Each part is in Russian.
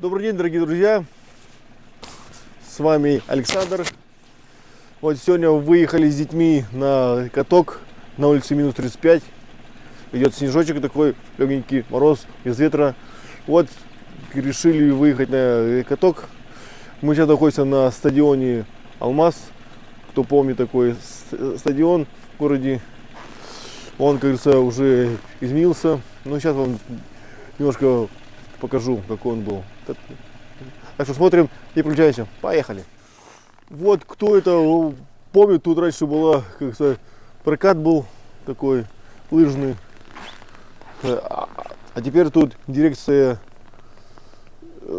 Добрый день, дорогие друзья, с вами Александр. Вот сегодня выехали с детьми на каток, на улице минус 35, идет снежочек такой, легенький мороз, без ветра. Вот решили выехать на каток. Мы сейчас находимся на стадионе Алмаз, кто помнит такой стадион в городе. Он, как говорится, уже изменился, но сейчас вам немножко покажу, какой он был. Так что смотрим, не включайся. Поехали. Вот кто это помнит, тут раньше была, как сказать, прокат был такой лыжный. А теперь тут дирекция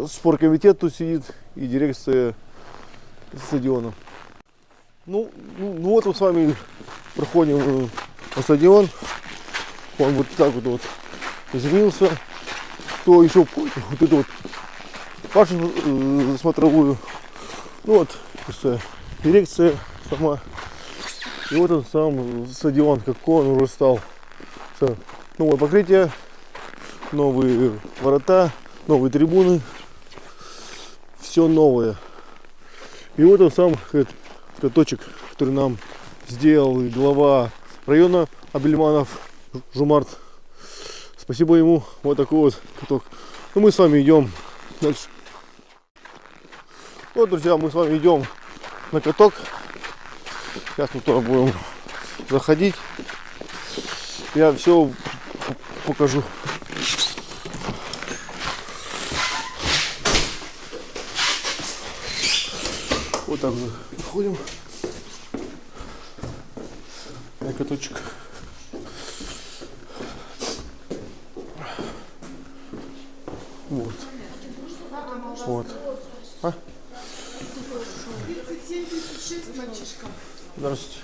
спорткомитет тут сидит и дирекция стадиона. Ну вот мы с вами проходим на стадион. Он вот так вот изменился. Кто еще помнит, вот эту вот башню смотровую. Ну вот, дирекция сама. И вот он сам стадион, какой он уже стал. Новое покрытие, новые ворота, новые трибуны. Все новое. И вот он сам каточек, который нам сделал глава района Абельманов Жумарт. Спасибо ему. Вот такой вот каток. Ну, мы с вами идем дальше. Вот, друзья, мы с вами идем на каток. Сейчас мы туда будем заходить. Я все покажу. Вот так вот заходим на каточек. Вот. Вот. А? 37-36 мальчишка. Здравствуйте.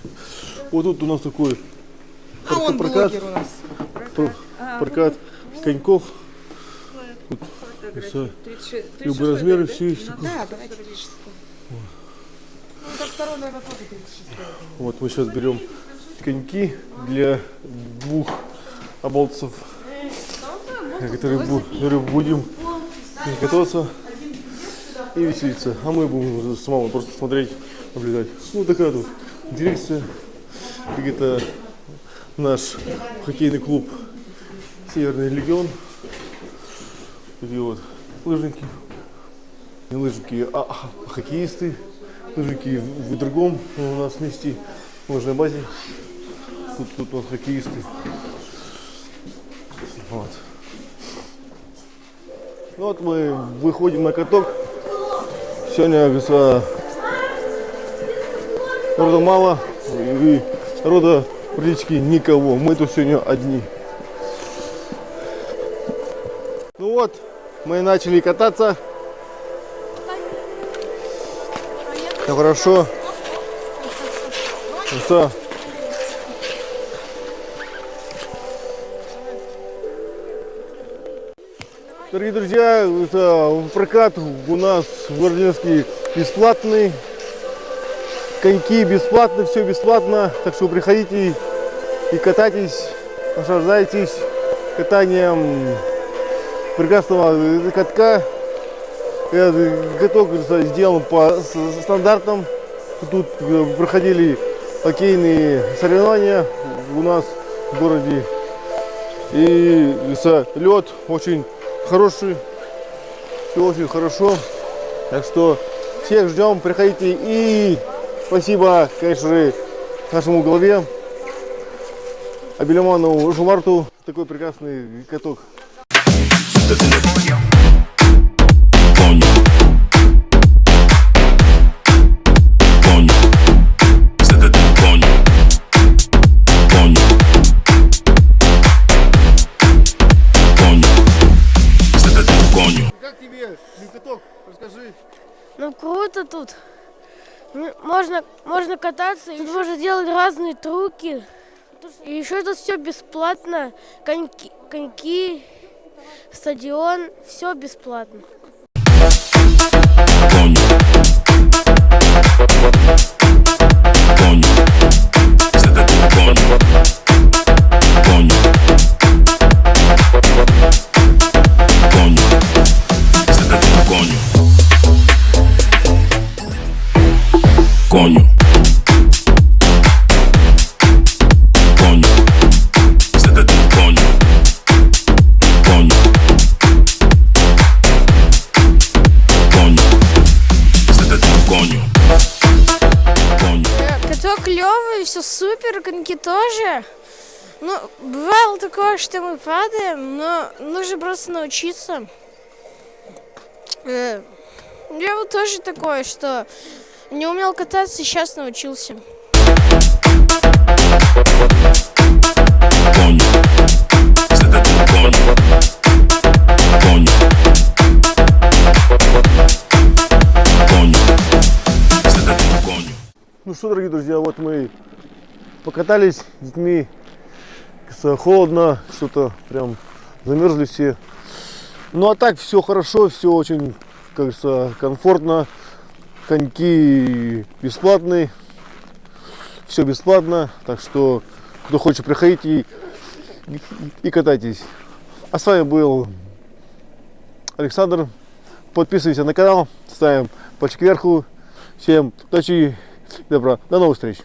Вот тут у нас такой Он прокат, блогер у нас. прокат коньков. Тут любые размеры, все есть. Да, давайте 36. Ну, так второй, наверное, тоже 36. Вот мы сейчас берем коньки для двух оболтусов, которые будем готовиться и веселиться. А мы будем с мамой просто смотреть, наблюдать. Ну, такая тут дирекция, как это наш хоккейный клуб Северный Легион. Такие вот лыжники, не лыжники, а хоккеисты. Лыжники в другом у нас вместе в лыжной базе. Тут у нас хоккеисты. Вот. Ну вот мы выходим на каток. Сегодня, говорится, народа мало и народа практически никого. Мы тут сегодня одни. Ну вот, мы начали кататься. Все хорошо. Все. Дорогие друзья, прокат у нас в Городинске бесплатный. Коньки бесплатно, все бесплатно. Так что приходите и катайтесь, наслаждайтесь катанием прекрасного катка. Этот каток сделан по стандартам. Тут проходили хоккейные соревнования у нас в городе. И лед очень хороший, все очень хорошо. Так что всех ждем, приходите. И спасибо, конечно же, нашему главе Абельманову Жумарту. Такой прекрасный каток. Как тебе каток? Расскажи. Ну круто тут. Можно кататься, и можно делать разные трюки. И еще тут все бесплатно. Коньки, стадион, все бесплатно. coño. Coño. Coño. Siéntate un coño. Coño. Coño. Siéntate un coño. Coño. Каток клевый, все супер, коньки тоже. Ну, бывало такое, что мы падаем, но нужно просто научиться. Я вот тоже такое, что не умел кататься, сейчас научился. Coño. Siéntate un coño. Coño. Coño. Siéntate un coño. Ну что, дорогие друзья, вот мы покатались с детьми. Кажется, холодно, что-то прям замерзли все. Ну а так все хорошо, все очень, кажется, комфортно. Коньки бесплатные, все бесплатно. Так что, кто хочет, приходите и катайтесь. А с вами был Александр. Подписывайтесь на канал, ставим пальчик кверху. Всем удачи и добра. До новых встреч.